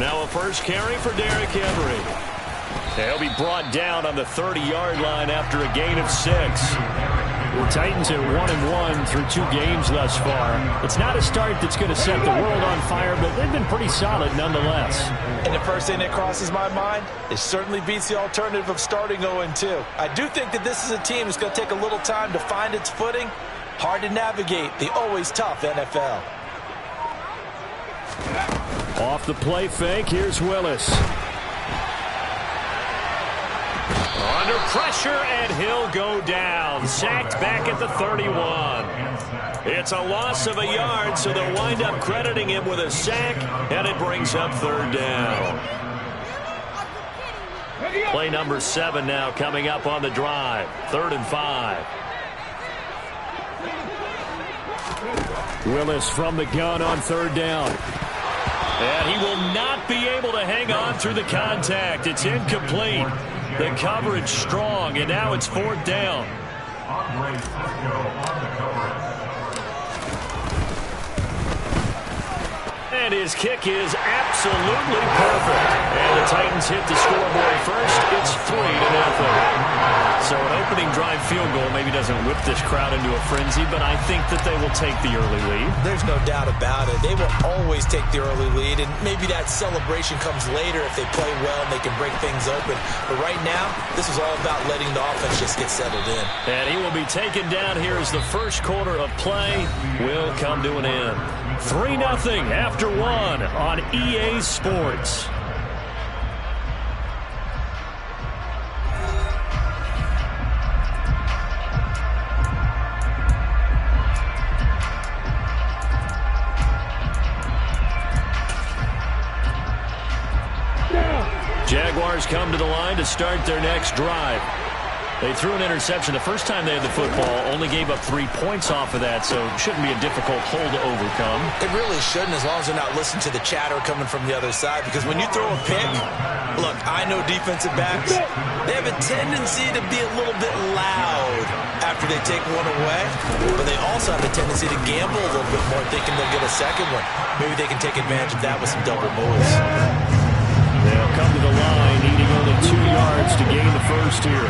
Now a first carry for Derrick Henry. He'll be brought down on the 30-yard line after a gain of 6. The Titans at 1-1 through 2 games thus far. It's not a start that's going to set the world on fire, but they've been pretty solid nonetheless. And the first thing that crosses my mind, it certainly beats the alternative of starting 0-2. I do think that this is a team that's going to take a little time to find its footing. Hard to navigate the always tough NFL. Off the play fake, here's Willis. Under pressure, and he'll go down. Sacked back at the 31. It's a loss of a yard, so they'll wind up crediting him with a sack, and it brings up 3rd down. Play number 7 now coming up on the drive. 3rd and 5. Willis from the gun on 3rd down. And he will not be able to hang on through the contact. It's incomplete. The coverage strong, and now it's 4th down. And his kick is absolutely perfect. And the Titans hit the scoreboard first. It's 3-0. So an opening drive field goal maybe doesn't whip this crowd into a frenzy, but I think that they will take the early lead. There's no doubt about it. They will always take the early lead, and maybe that celebration comes later if they play well and they can break things open. But right now, this is all about letting the offense just get settled in. And he will be taken down here as the first quarter of play will come to an end. 3-0 after 1 on EA Sports. Jaguars come to the line to start their next drive. They threw an interception the first time they had the football, only gave up 3 points off of that, so it shouldn't be a difficult hole to overcome. It really shouldn't, as long as they're not listening to the chatter coming from the other side, because when you throw a pick, look, I know defensive backs, they have a tendency to be a little bit loud after they take one away, but they also have a tendency to gamble a little bit more, thinking they'll get a second one. Maybe they can take advantage of that with some double moves. They'll come to the line, needing only 2 yards to gain the first here.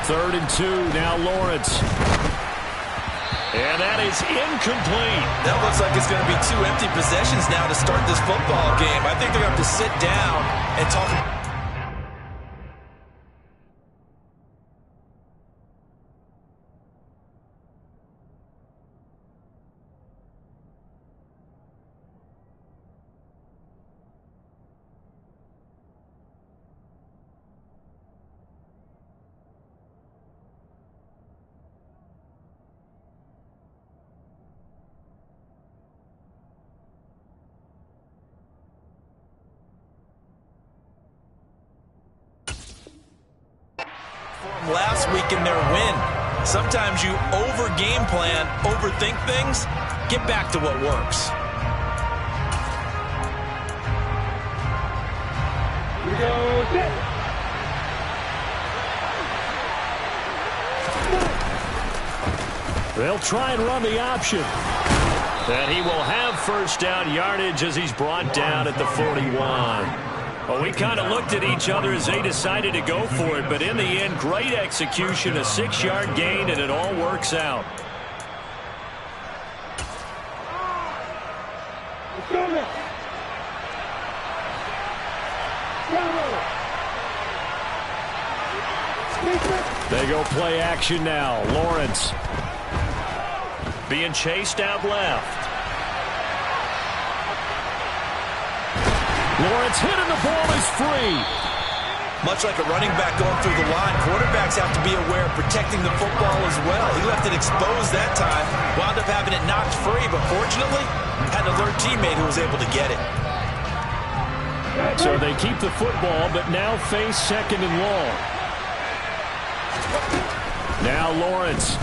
3rd and 2, now Lawrence. And that is incomplete. That looks like it's going to be 2 empty possessions now to start this football game. I think they're going to have to sit down and talk. Last week in their win. Sometimes you over-game plan, overthink things. Get back to what works. They'll try and run the option. And he will have first down yardage as he's brought down at the 41. Well, we kind of looked at each other as they decided to go for it, but in the end, great execution, a 6-yard gain, and it all works out. They go play action now. Lawrence being chased out left. Lawrence hit and the ball is free. Much like a running back going through the line, quarterbacks have to be aware of protecting the football as well. He left it exposed that time, wound up having it knocked free, but fortunately, had an alert teammate who was able to get it. So they keep the football, but now face 2nd and long. Now Lawrence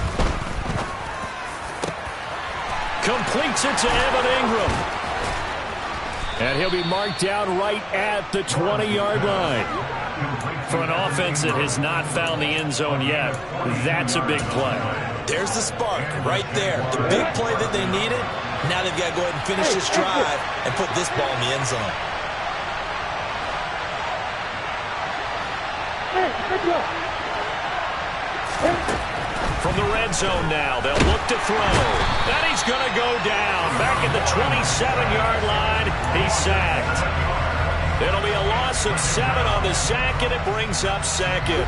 completes it to Evan Ingram. And he'll be marked down right at the 20-yard line. For an offense that has not found the end zone yet, that's a big play. There's the spark right there. The big play that they needed. Now they've got to go ahead and finish this drive and put this ball in the end zone. From the red zone now, they'll look to throw. And he's going to go down. Back at the 27-yard line, he's sacked. It'll be a loss of 7 on the sack, and it brings up second.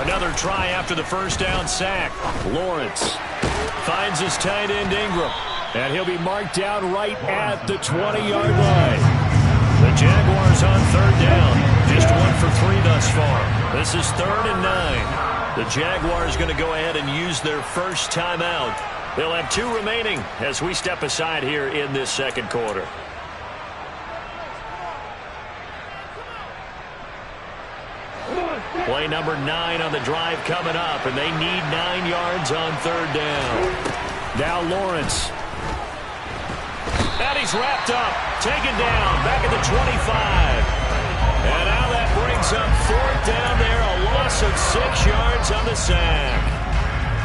Another try after the first down sack. Lawrence finds his tight end Ingram, and he'll be marked down right at the 20-yard line. The Jaguars on third down. Just 1 for 3 thus far. This is 3rd and 9. The Jaguars going to go ahead and use their first timeout. They'll have 2 remaining as we step aside here in this second quarter. Play number 9 on the drive coming up, and they need 9 yards on third down. Now Lawrence. And he's wrapped up, taken down, back at the 25. And now that brings up 4th down there, a loss of 6 yards on the sack.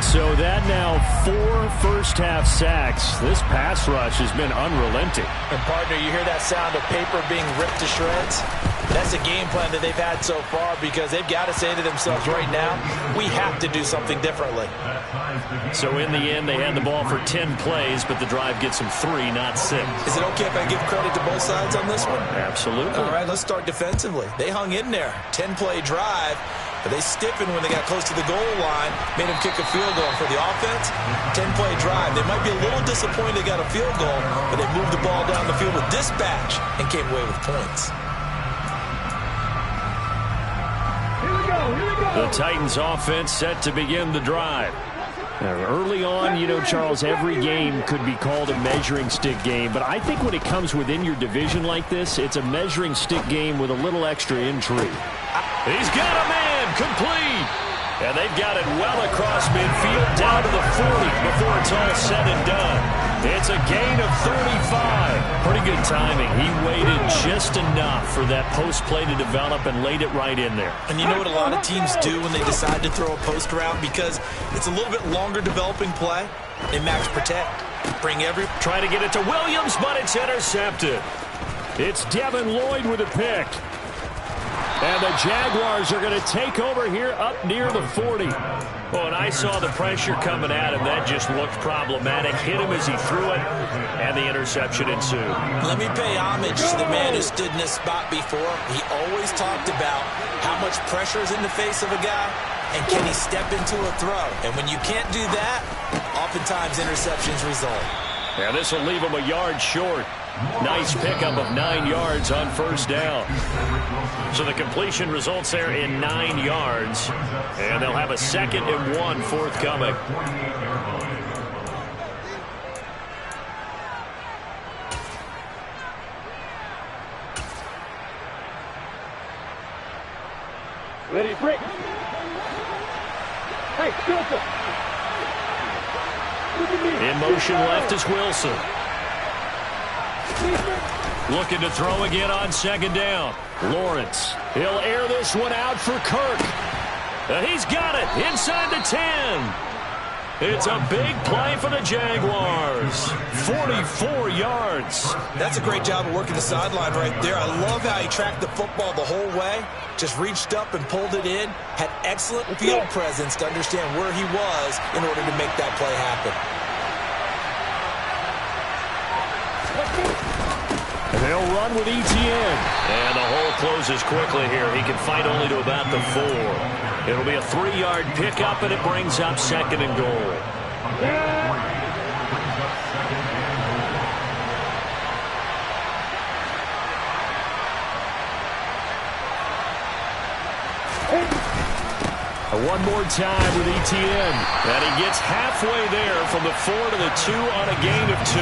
So that now 4 first-half sacks. This pass rush has been unrelenting. And, partner, you hear that sound of paper being ripped to shreds? That's a game plan that they've had so far because they've got to say to themselves right now, we have to do something differently. So in the end, they had the ball for 10 plays, but the drive gets them 3, not 6. Is it okay if I give credit to both sides on this one? Absolutely. All right, let's start defensively. They hung in there. 10-play drive. But they stiffened when they got close to the goal line, made them kick a field goal. For the offense, 10-play drive. They might be a little disappointed they got a field goal, but they moved the ball down the field with dispatch and came away with points. The Titans offense set to begin the drive. Now, early on, you know, Charles, every game could be called a measuring stick game, but I think when it comes within your division like this, it's a measuring stick game with a little extra intrigue. He's got a man complete. And they've got it well across midfield down to the 40 before it's all said and done. It's a gain of 35. Pretty good timing. He waited just enough for that post play to develop and laid it right in there. And you know what a lot of teams do when they decide to throw a post route? Because it's a little bit longer developing play. They max protect. Try to get it to Williams, but it's intercepted. It's Devin Lloyd with a pick. And the Jaguars are going to take over here up near the 40. Oh, and I saw the pressure coming at him. That just looked problematic. Hit him as he threw it, and the interception ensued. Let me pay homage to the man who stood in this spot before. He always talked about how much pressure is in the face of a guy, and can he step into a throw. And when you can't do that, oftentimes interceptions result. Yeah, this will leave him a yard short. Nice pickup of 9 yards on first down. So the completion results there in 9 yards. And they'll have a 2nd and 1 forthcoming. Ready, break. Hey, Wilson. In motion left is Wilson. Looking to throw again on 2nd down. Lawrence. He'll air this one out for Kirk. And he's got it inside the 10. It's a big play for the Jaguars. 44 yards. That's a great job of working the sideline right there. I love how he tracked the football the whole way. Just reached up and pulled it in. Had excellent field presence to understand where he was in order to make that play happen. They'll run with Etienne. And the hole closes quickly here. He can fight only to about the 4. It'll be a 3-yard pickup, and it brings up 2nd and goal. One more time with Etienne. And he gets halfway there from the 4 to the 2 on a gain of 2.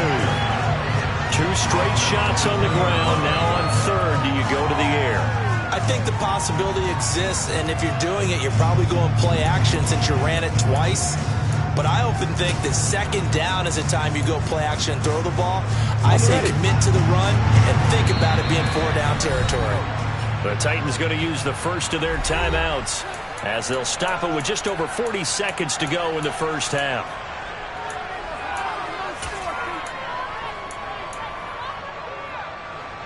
2 straight shots on the ground. Now on 3rd, do you go to the air? I think the possibility exists, and if you're doing it, you're probably going play action since you ran it twice. but I often think that second down is a time you go play action and throw the ball. I say commit to the run and think about it being 4-down territory. The Titans going to use the first of their timeouts as they'll stop it with just over 40 seconds to go in the first half.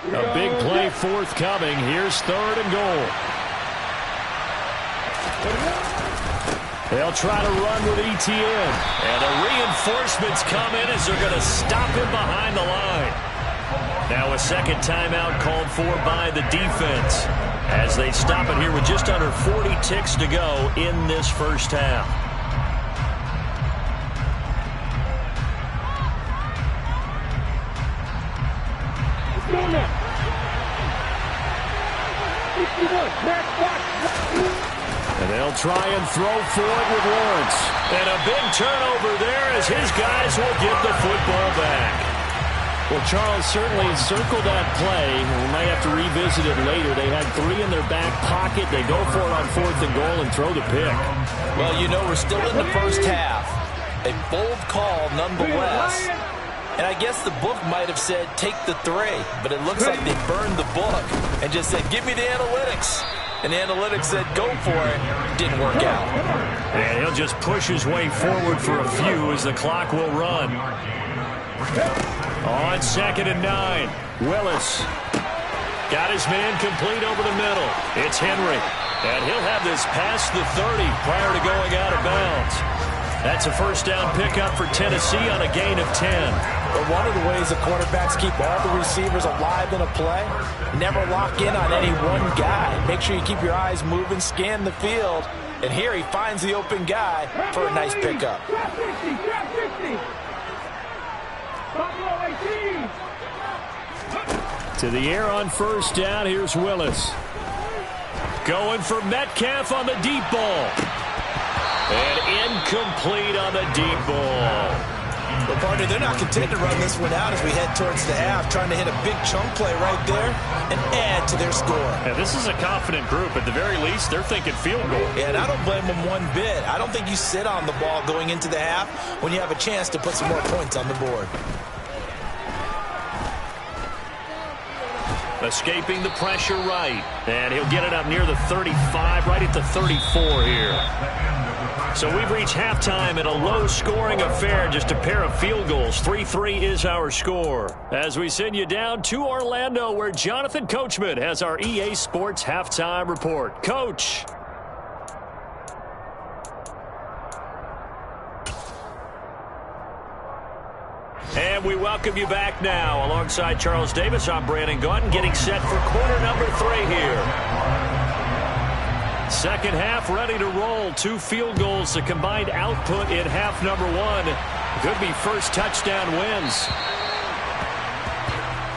A big play forthcoming. Here's 3rd and goal. They'll try to run with ETN. And the reinforcements come in as they're going to stop him behind the line. Now a second timeout called for by the defense as they stop it here with just under 40 ticks to go in this first half. And they'll try and throw for it with Lawrence. And a big turnover there as his guys will get the football back. Well, Charles certainly circled that play. We might have to revisit it later. They had 3 in their back pocket. They go for it on 4th and goal and throw the pick. Well, you know, we're still in the first half. A bold call nonetheless. And I guess the book might have said, take the 3. But it looks like they burned the book and just said, give me the analytics. And the analytics said, go for it. Didn't work out. And he'll just push his way forward for a few as the clock will run. On 2nd and 9, Willis got his man complete over the middle. It's Henry. And he'll have this past the 30 prior to going out of bounds. That's a first down pickup for Tennessee on a gain of 10. But one of the ways the quarterbacks keep all the receivers alive in a play, never lock in on any one guy. Make sure you keep your eyes moving, scan the field. And here he finds the open guy for a nice pickup. To the air on first down, here's Willis. Going for Metcalf on the deep ball. And incomplete on the deep ball. Well, partner, they're not content to run this one out as we head towards the half, trying to hit a big chunk play right there and add to their score. Yeah, this is a confident group. At the very least, they're thinking field goal. Yeah, and I don't blame them one bit. I don't think you sit on the ball going into the half when you have a chance to put some more points on the board. Escaping the pressure right. And he'll get it up near the 35, right at the 34 here. So we've reached halftime in a low-scoring affair, just a pair of field goals. 3-3 is our score. As we send you down to Orlando, where Jonathan Coachman has our EA Sports Halftime Report. Coach. And we welcome you back now. Alongside Charles Davis, I'm Brandon Gaudin, getting set for quarter number 3 here. Second half ready to roll. 2 field goals, the combined output in half number 1. Could be first touchdown wins.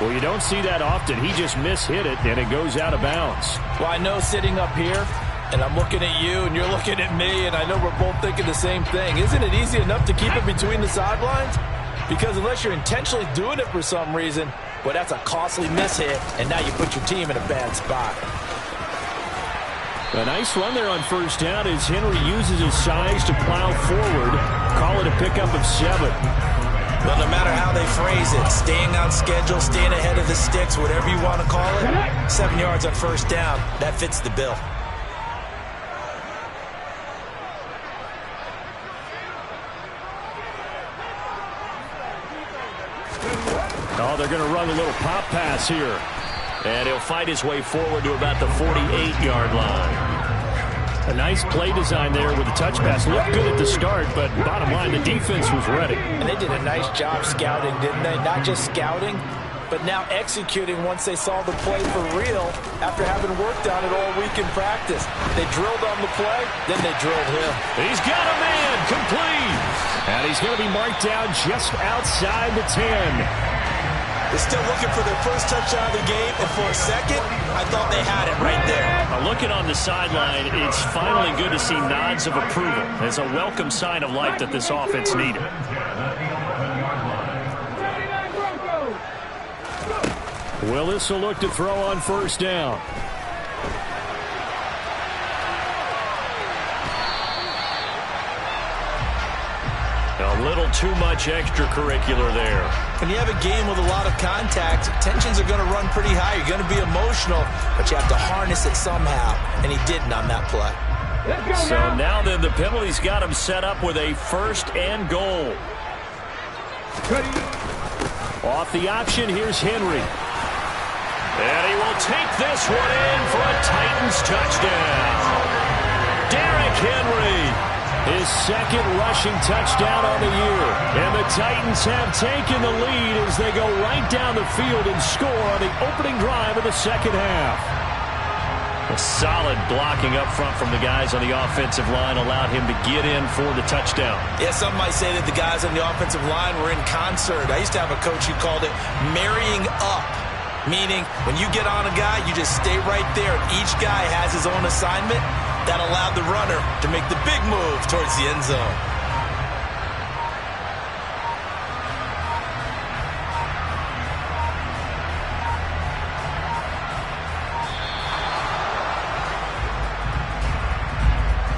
Well, you don't see that often. He just mishit it, and it goes out of bounds. Well, I know sitting up here, and I'm looking at you, and you're looking at me, and I know we're both thinking the same thing. Isn't it easy enough to keep it between the sidelines? Because unless you're intentionally doing it for some reason, well, that's a costly mishit, and now you put your team in a bad spot. A nice run there on first down as Henry uses his size to plow forward. Call it a pickup of 7. Well, no matter how they phrase it, staying on schedule, staying ahead of the sticks, whatever you want to call it, 7 yards on first down, that fits the bill. Oh, they're going to run a little pop pass here. And he'll fight his way forward to about the 48-yard line. A nice play design there with the touch pass. Looked good at the start, but bottom line, the defense was ready. And they did a nice job scouting, didn't they? Not just scouting, but now executing once they saw the play for real after having worked on it all week in practice. They drilled on the play, then they drilled him. He's got a man complete. And he's going to be marked down just outside the 10. They're still looking for their first touchdown of the game, and for a second, I thought they had it right there. Looking on the sideline, it's finally good to see nods of approval. It's a welcome sign of life that this offense needed. Willis will look to throw on first down. A little too much extracurricular there. When you have a game with a lot of contact, tensions are going to run pretty high. You're going to be emotional, but you have to harness it somehow, and he didn't on that play. So now then, the penalty's got him set up with a 1st and goal. Off the option, here's Henry. And he will take this one in for a Titans touchdown. Derrick Henry, his 2nd rushing touchdown on the year. And the Titans have taken the lead as they go right down the field and score on the opening drive of the 2nd half. A solid blocking up front from the guys on the offensive line allowed him to get in for the touchdown. Yeah, some might say that the guys on the offensive line were in concert. I used to have a coach who called it marrying up, meaning when you get on a guy, you just stay right there, and each guy has his own assignment. That allowed the runner to make the big move towards the end zone.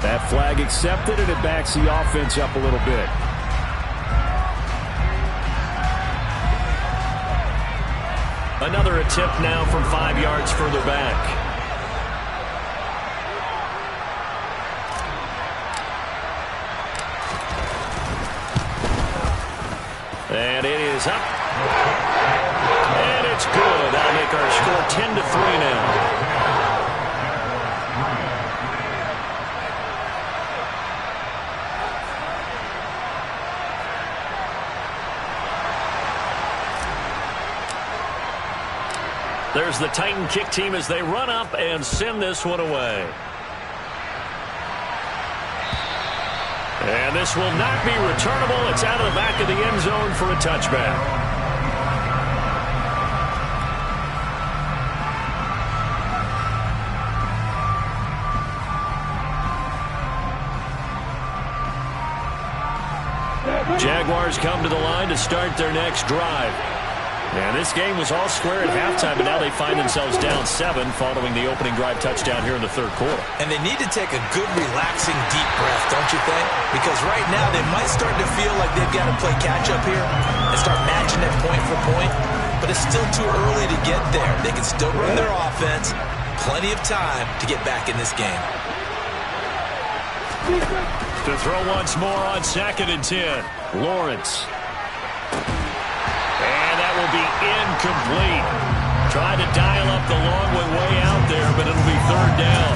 That flag accepted, and it backs the offense up a little bit. Another attempt now from 5 yards further back. And it is up. And it's good. That'll make our score 10-3 now. There's the Titan kick team as they run up and send this one away. And this will not be returnable. It's out of the back of the end zone for a touchback. Jaguars come to the line to start their next drive. And this game was all square at halftime, but now they find themselves down 7 following the opening drive touchdown here in the 3rd quarter. And they need to take a good, relaxing, deep breath, don't you think? Because right now they might start to feel like they've got to play catch-up here and start matching it point for point. But it's still too early to get there. They can still run their offense. Plenty of time to get back in this game. To throw once more on 2nd and 10. Lawrence. And that will be incomplete. Trying to dial up the long way out there, but it'll be 3rd down.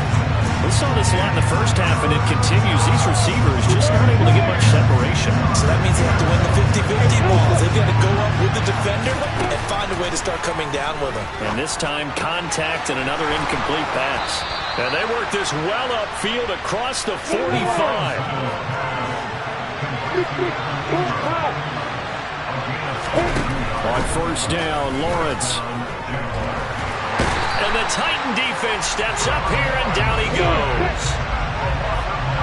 We saw this a lot in the first half, and it continues. These receivers just not able to get much separation. So that means they have to win the 50-50 balls. They've got to go up with the defender and find a way to start coming down with them. And this time, contact and another incomplete pass. And they work this well upfield across the 45. On 1st down, Lawrence. And the Titan defense steps up here, and down he goes.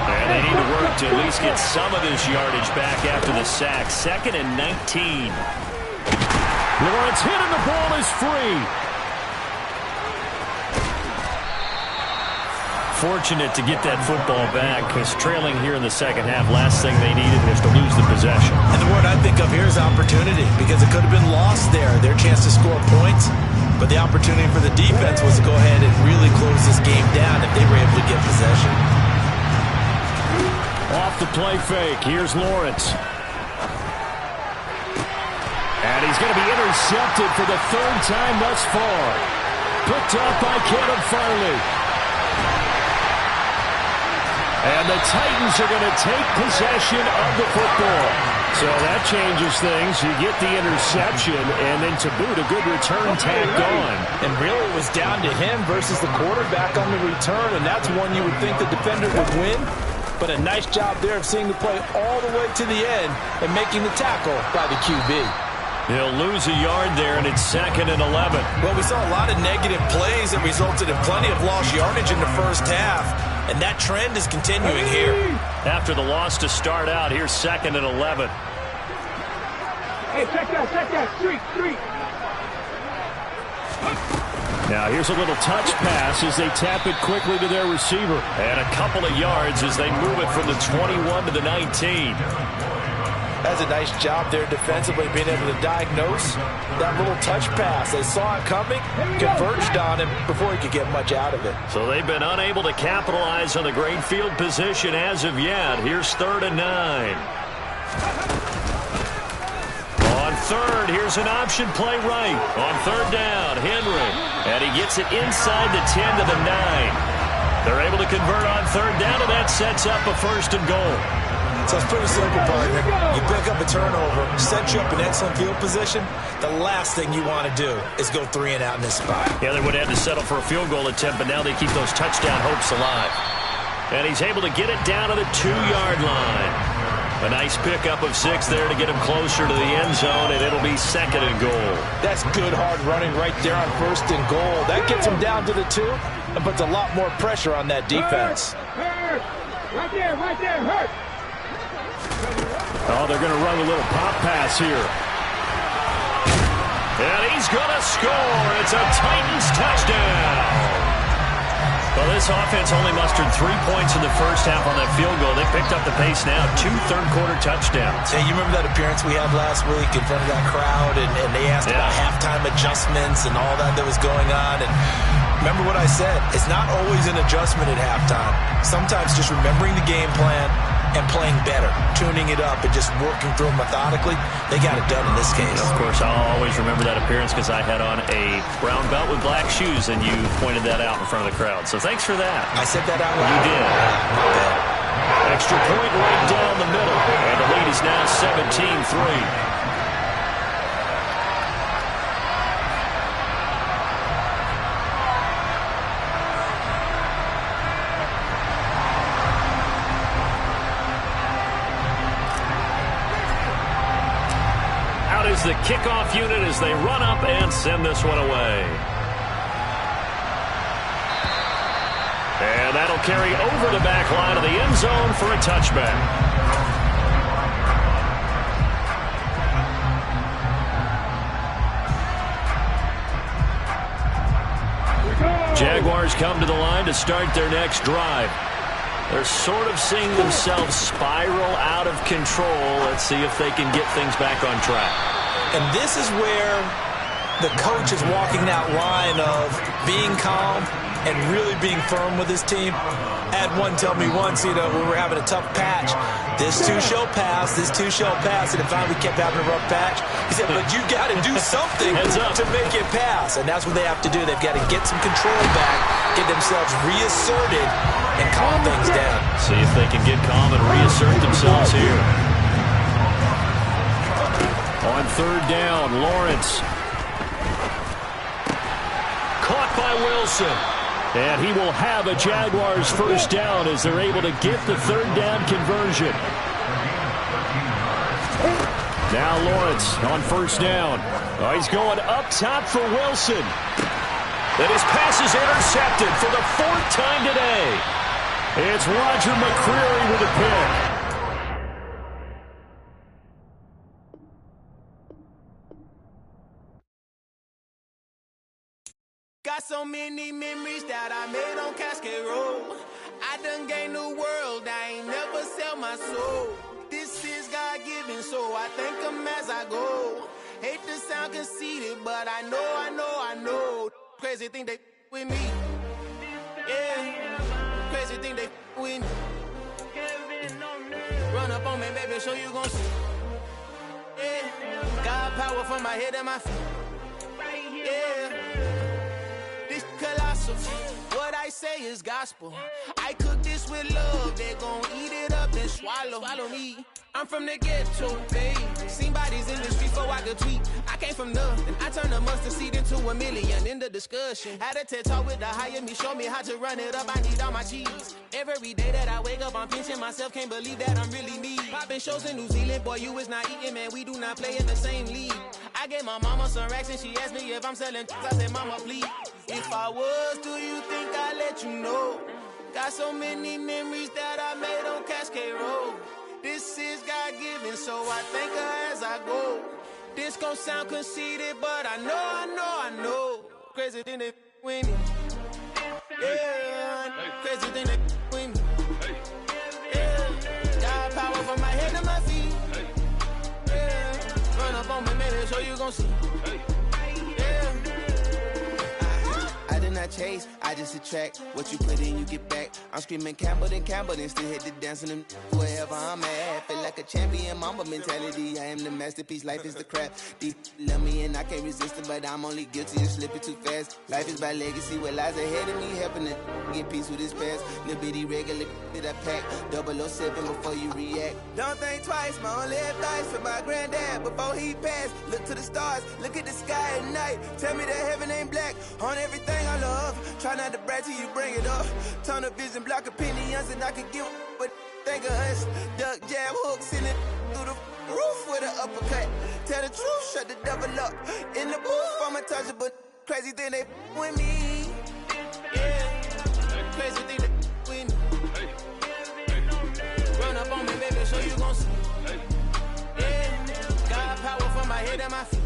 And they need to work to at least get some of this yardage back after the sack. 2nd and 19. Lawrence hit, and the ball is free. Fortunate to get that football back, because trailing here in the 2nd half, last thing they needed was to lose the possession. And the word I think of here is opportunity, because it could have been lost there, their chance to score points. But the opportunity for the defense was to go ahead and really close this game down if they were able to get possession. Off the play fake, here's Lawrence. And he's going to be intercepted for the 3rd time thus far. Picked up by Caleb Farley. And the Titans are going to take possession of the football. So that changes things. You get the interception, and then to boot, a good return tacked on. And really it was down to him versus the quarterback on the return, and that's one you would think the defender would win. But a nice job there of seeing the play all the way to the end and making the tackle by the QB. He'll lose a yard there, and it's 2nd and 11. Well, we saw a lot of negative plays that resulted in plenty of lost yardage in the first half, and that trend is continuing here. After the loss to start out, here's 2nd and 11. Hey, check that, street. Now here's a little touch pass as they tap it quickly to their receiver. And a couple of yards as they move it from the 21 to the 19. That's a nice job there defensively, being able to diagnose that little touch pass. They saw it coming, converged on him before he could get much out of it. So they've been unable to capitalize on the great field position as of yet. Here's 3rd and 9. On 3rd, here's an option play right. On 3rd down, Henry. And he gets it inside the 10 to the 9. They're able to convert on 3rd down, and that sets up a 1st and goal. So it's pretty simple, partner. You pick up a turnover, set you up in excellent field position. The last thing you want to do is go 3 and out in this spot. Yeah, they would have to settle for a field goal attempt, but now they keep those touchdown hopes alive. And he's able to get it down to the 2-yard line. A nice pickup of 6 there to get him closer to the end zone, and it'll be 2nd and goal. That's good hard running right there on 1st and goal. That gets him down to the 2 and puts a lot more pressure on that defense. Hurt. Right there, hurt. Oh, they're going to run a little pop pass here. And he's going to score. It's a Titans touchdown. Well, this offense only mustered 3 points in the first half on that field goal. They picked up the pace now. 2 third-quarter touchdowns. Hey, you remember that appearance we had last week in front of that crowd, and they asked about halftime adjustments and all that was going on. And remember what I said. It's not always an adjustment at halftime. Sometimes just remembering the game plan and playing better, tuning it up and just working through it methodically. They got it done in this case. Of course, I'll always remember that appearance because I had on a brown belt with black shoes, and you pointed that out in front of the crowd. So thanks for that. I said that out loud. You did. My bad. Extra point right down the middle, and the lead is now 17-3. The kickoff unit as they run up and send this one away. And that'll carry over the back line of the end zone for a touchback. Jaguars come to the line to start their next drive. They're sort of seeing themselves spiral out of control. Let's see if they can get things back on track. And this is where the coach is walking that line of being calm and really being firm with his team. Had one tell me once, when we were having a tough patch, this too shall pass, this too shall pass, and finally we kept having a rough patch. He said, but you got to do something to make it pass, and that's what they have to do. They've got to get some control back, get themselves reasserted, and calm things down. See if they can get calm and reassert themselves here. On 3rd down, Lawrence. Caught by Wilson. And he will have a Jaguars 1st down as they're able to get the 3rd down conversion. Now Lawrence on 1st down. Oh, he's going up top for Wilson. And his pass is intercepted for the 4th time today. It's Roger McCreary with a pick. Got so many memories that I made on Cascade Road. I done gained the world, I ain't never sell my soul. This is God-given, so I thank him as I go. Hate to sound conceited, but I know. Crazy thing they with me. Yeah, crazy thing they with me. Run up on me, baby, show you gon' see. Yeah, God power from my head and my feet. Yeah. Colossal. What I say is gospel. I cook this with love. They gon' eat it up and swallow me. I'm from the ghetto, babe. Seen bodies in the street before I could tweet. I came from nothing. I turned a mustard seed into a million in the discussion. Had a TED talk with the higher me. Show me how to run it up. I need all my cheese. Every day that I wake up, I'm pinching myself. Can't believe that I'm really me. Popping shows in New Zealand. Boy, you is not eating, man. We do not play in the same league. I gave my mama some racks and she asked me if I'm selling. I said, mama, please. If I was, do you think I'd let you know? Got so many memories that I made on Cascade Road. This is God-given, so I thank her as I go. This gon' sound conceited, but I know. Crazy thing they with me. Yeah, crazy thing they with me. Yeah, God power from my head to my feet. on me, baby, so you gon' see. Yeah. I did not chase, I just attract. What you put in, you get back. I'm screaming Campbell, then still hit the dancing and wherever I'm at. Feel like a champion, mamba mentality. I am the masterpiece, life is the crap. These love me and I can't resist it, but I'm only guilty of slipping too fast. Life is by legacy, what lies ahead of me, helping to get peace with this past. Little bitty regular that I pack, 007 before you react. Don't think twice, my only advice for my granddad before he passed. Look to the stars, look at the sky at night. Tell me that heaven ain't black on everything I love. Try not to brag till you bring it up. Tunnel vision, block opinions, and I could give but think of us. Duck, jab, hooks in it through the roof with an uppercut. Tell the truth, shut the devil up. In the booth, I'm untouchable. Crazy thing they with me. Yeah, crazy thing they with me. Run up on me, baby, so you gon' see. Yeah, got power from my head and my feet.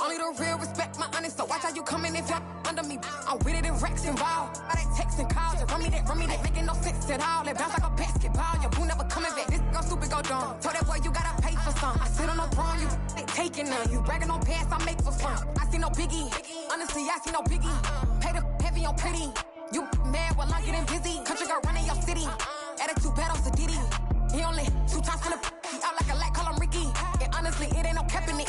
Only the real respect my honest, so watch how you coming if you're under me. I'm with it in Rex involved. I they texting calls, and run me that, making no sense at all. They bounce like a basketball, your boo never coming back. This go stupid, go dumb. Told that boy you gotta pay for some. I sit on no throne, you ain't taking none. You bragging on pants, I make for fun. I see no biggie, honestly I see no biggie. Pay the heavy on pretty. You mad while I'm getting busy. Country girl running your city. Attitude bad on Sadiddy. He only 2 times from the he out like a lack, call him Ricky. And honestly, it ain't no cap in it.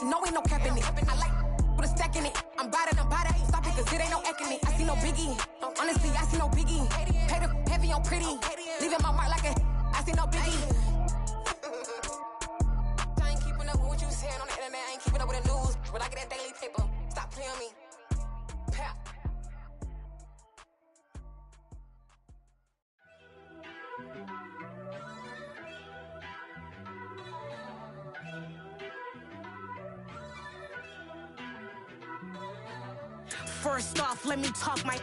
No, ain't no cap in it. I like put a stack in it. I'm bout it. Stop it, cause it ain't no eck in it. I see no biggie. Honestly, I see no biggie. Pay the heavy on pretty. Leaving my mark like a I see no biggie. I ain't keeping up with what you saying on the internet. I ain't keeping up with the news. But I get that daily paper. Stop playing me. Pap. First off, let me talk my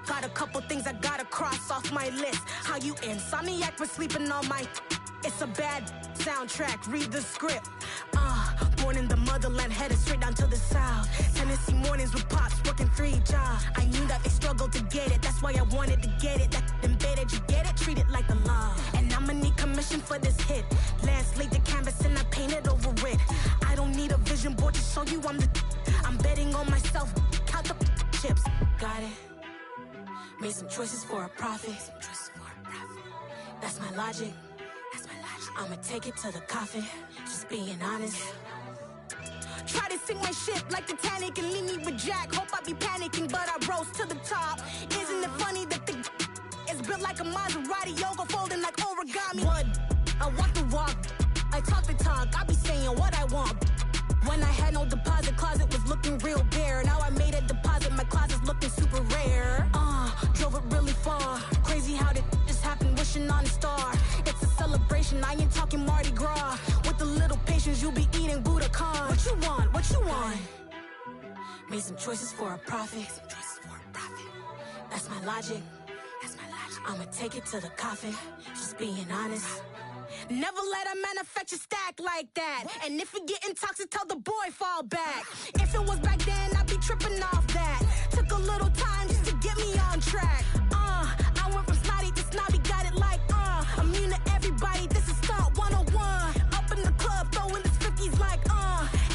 got a couple things I gotta cross off my list. How you insomniac for sleeping on my it's a bad soundtrack, read the script. Born in the motherland, headed straight down to the south. Tennessee mornings with pops, working 3 jobs. I knew that they struggled to get it, that's why I wanted to get it. That embedded, you get it, treat it like a law. And I'ma need commission for this hit. Last laid the canvas and I painted over it. I don't need a vision board to show you I'm betting on myself, count the chips. Got it. Made some choices for a profit. That's my logic. I'ma take it to the coffin. Just being honest. Try to sink my ship like Titanic and leave me with Jack. Hope I be panicking, but I rose to the top. Isn't it funny that the is built like a Maserati, yoga folding like origami? What? I walk the walk. I talk the talk. I be saying what I want. When I had no deposit, closet was looking real bare. Now I made a deposit, my closet's looking super rare. Drove it really far. Crazy how celebration, I ain't talking Mardi Gras. With a little patience, you'll be eating Budokan. What you want? What you want? Made some choices for a profit. That's my logic. I'ma take it to the coffin. Just being honest. Never let a manufacture stack like that. And if it getting toxic, tell the boy fall back. If it was back then, I'd be tripping off that. Took a little time just to get me on track. I went from snotty to snobby, got it like immune to everybody, this is stunt 101. Up in the club, throwing the 50s like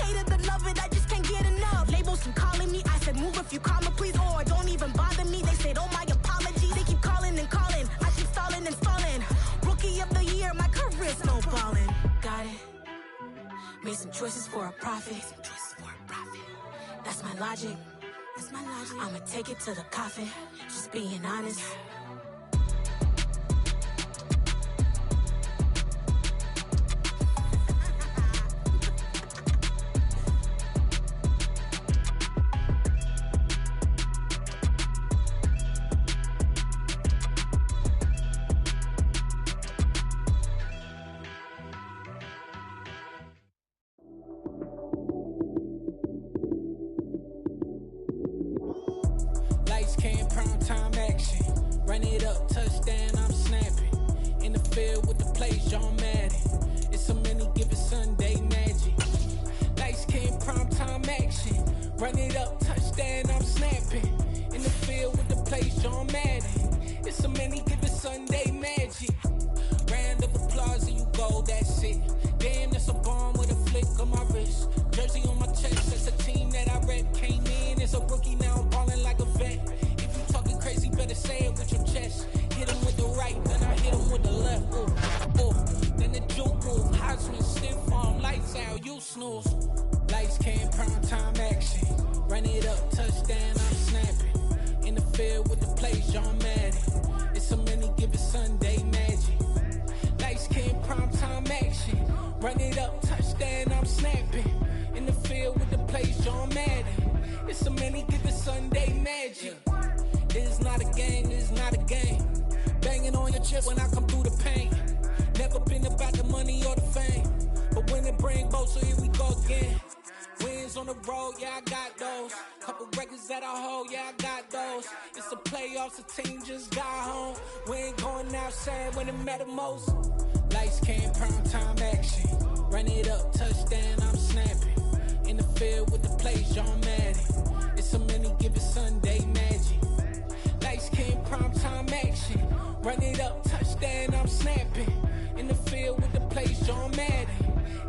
hate it, then love it, I just can't get enough. Labels keep calling me, I said move if you call me please, or don't even bother me. They said oh my apology, they keep calling and calling. I keep stalling and stalling. Rookie of the year, my career's snowballing. Got it. Made some choices for a profit. That's my logic. I'ma take it to the coffin. Just being honest. Lights came, prime time action. Run it up, touchdown, I'm snapping. In the field with the plays, John Madden. It's a many given Sunday magic. Lights came, prime time action. Run it up, touchdown, I'm snapping. In the field with the plays, John Madden. It's a many given Sunday magic. Round of applause and you go, that's it. Damn, that's a bomb with a flick on my wrist. Jersey on my chest, that's a team that I rep. Came in as a rookie, now I'm ballin' like a vet. If you talking crazy, better say it with your chest. Hit him with the right, then I hit him with the left. Ooh. Then the juke move, high swing, stiff arm, lights out, you snooze. Lights came, prime time action. Run it up, touchdown, I'm snapping. In the field with the plays, John Madden. It's a many given Sunday magic. Lights came, prime time action. Run it up, touchdown, I'm snapping. In the field with the plays, John Madden. It's a many given Sunday magic. It is not a game, it is not a game. Banging on your chest when I come through the pain. Never been about the money or the fame. But when it bring both, so here we go again. Wins on the road, yeah, I got those. Couple records that I hold, yeah, I got those. It's the playoffs, the team just got home. We ain't going outside when it matter most. Lights came, prime time action. Run it up, touchdown, I'm snapping. In the field with the plays, John Madden. It's a many given Sunday magic. Lights came, prime time action. Run it up, touchdown, I'm snapping. In the field with the plays, John Madden.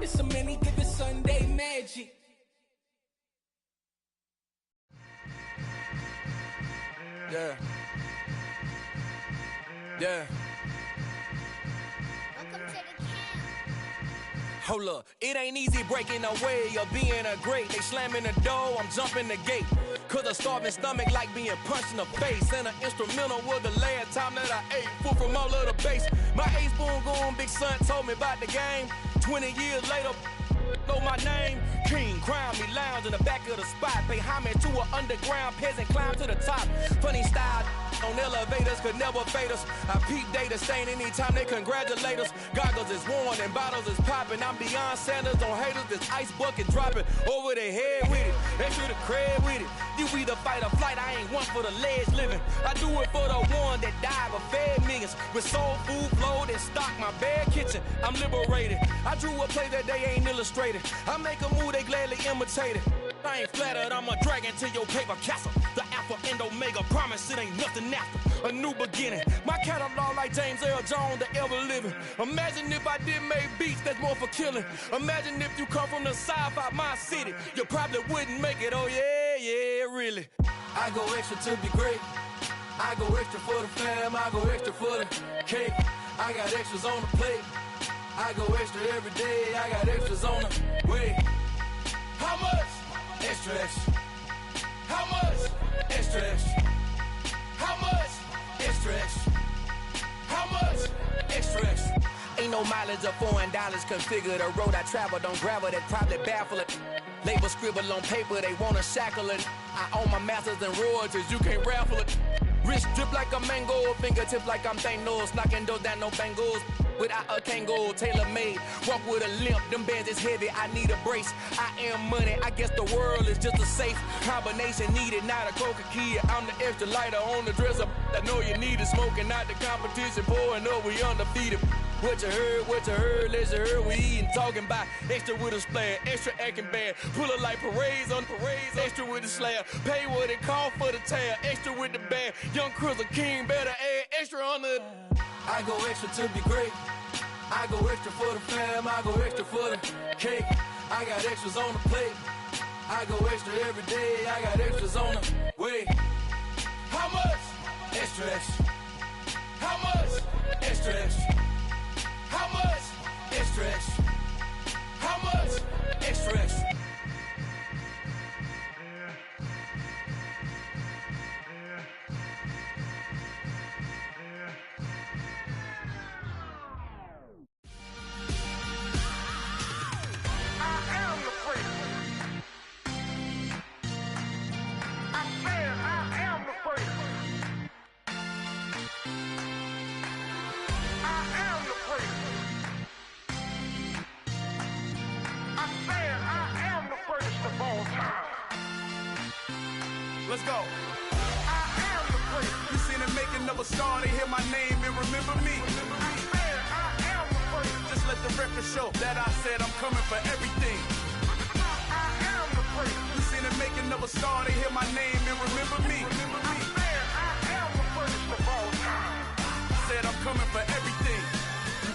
It's a many given Sunday magic. Yeah. Hold up, it ain't easy breaking away or being a great. They slamming the door, I'm jumping the gate. Cause a starving stomach like being punched in the face. And an instrumental was the last time that I ate. Food from all of the base. My ace boom going, big son told me about the game. 20 years later, know my name. King, crown me, lounge in the back of the spot. Pay homage to an underground peasant, climb to the top. Funny style on elevators could never fade us. I peep data stain anytime they congratulate us. Goggles is worn and bottles is popping. I'm beyond Sanders on haters, this ice bucket dropping over their head with it. Extra the cred with it. You either fight or flight, I ain't one for the ledge living. I do it for the one that died but fed millions. With soul food flowed and stock my bare kitchen. I'm liberated. I drew a play that they ain't illustrated. I make a move, they gladly imitate it. I ain't flattered, I'm a dragon to your paper castle. The Alpha and Omega promise it ain't nothing after. A new beginning. My catalog like James Earl Jones, the ever living. Imagine if I did make beats that's more for killing. Imagine if you come from the south out my city. You probably wouldn't make it, oh yeah, really. I go extra to be great. I go extra for the fam, I go extra for the cake. I got extras on the plate. I go extra every day, I got extras on the way. How much? Extra, extra. How much? Extra, extra. How much? Extra, extra. How much? Extra, extra. Ain't no mileage of $4 configure the road I travel. Don't gravel, that probably baffle it. Label scribble on paper, they wanna shackle it. I own my masters and royalties, you can't raffle it. Wrist drip like a mango, fingertips like I'm Thanos, knocking those down, no bangles. without a Kangol, tailor-made. Walk with a limp, them bands is heavy, I need a brace. I am money, I guess the world is just a safe combination needed, not a coca key. I'm the extra lighter on the dresser. I know you need it, smoking out the competition, pouring up, we undefeated. What you heard, let's heard, we eatin', talking about extra with a splash, extra acting bad, pull it like parades on parades, extra with the slab, pay what it cost for the tab, extra with the bag, young Crizzle King, better add extra on the... I go extra to be great, I go extra for the fam, I go extra for the cake, I got extras on the plate, I go extra every day, I got extras on the way. How much? Extra, extra. How much? Extra, extra. How much? Extra, extra. How much? Extra, extra. Let's go. I am the prince. You seen it making of a star, they hear my name and remember me. I am the prince. Just let the record show that I said I'm coming for everything. I am the prince. You seen it making of a star, they hear my name and remember me. I am the prince of all time. Said I'm coming for everything.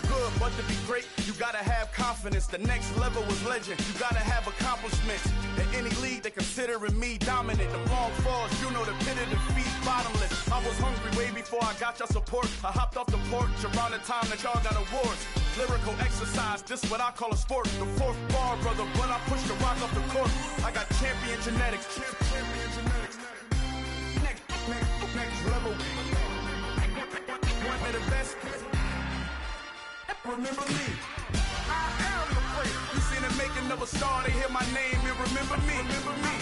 Good, but to be great, you gotta have confidence. The next level was legend. You gotta have accomplishments. In any league, they considering me dominant. The long falls, you know the pit of defeat, bottomless. I was hungry way before I got your support. I hopped off the porch around the time that y'all got awards. Lyrical exercise, this what I call a sport. The fourth bar, brother, when I push the rock off the court. I got champion genetics. Champion genetics. Next level. One of the best. Remember me. I am the prince. You seen it making of a star, they hear my name and remember me. Remember me.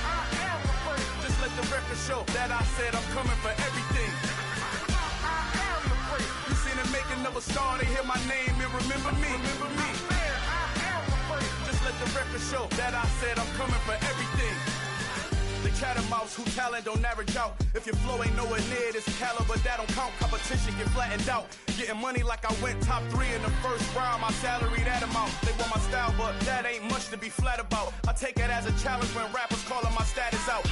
I am the prince. Just let the record show that I said I'm coming for everything. I am the prince. You seen it making of a star, they hear my name and remember me. Remember me. I am the prince. Just let the record show that I said I'm coming for everything. The cat and mouse who talent don't average out. If your flow ain't nowhere near this caliber, that don't count. Competition get flattened out. Getting money like I went top 3 in the first round. My salary that amount. They want my style, but that ain't much to be flat about. I take it as a challenge when rappers calling my status out.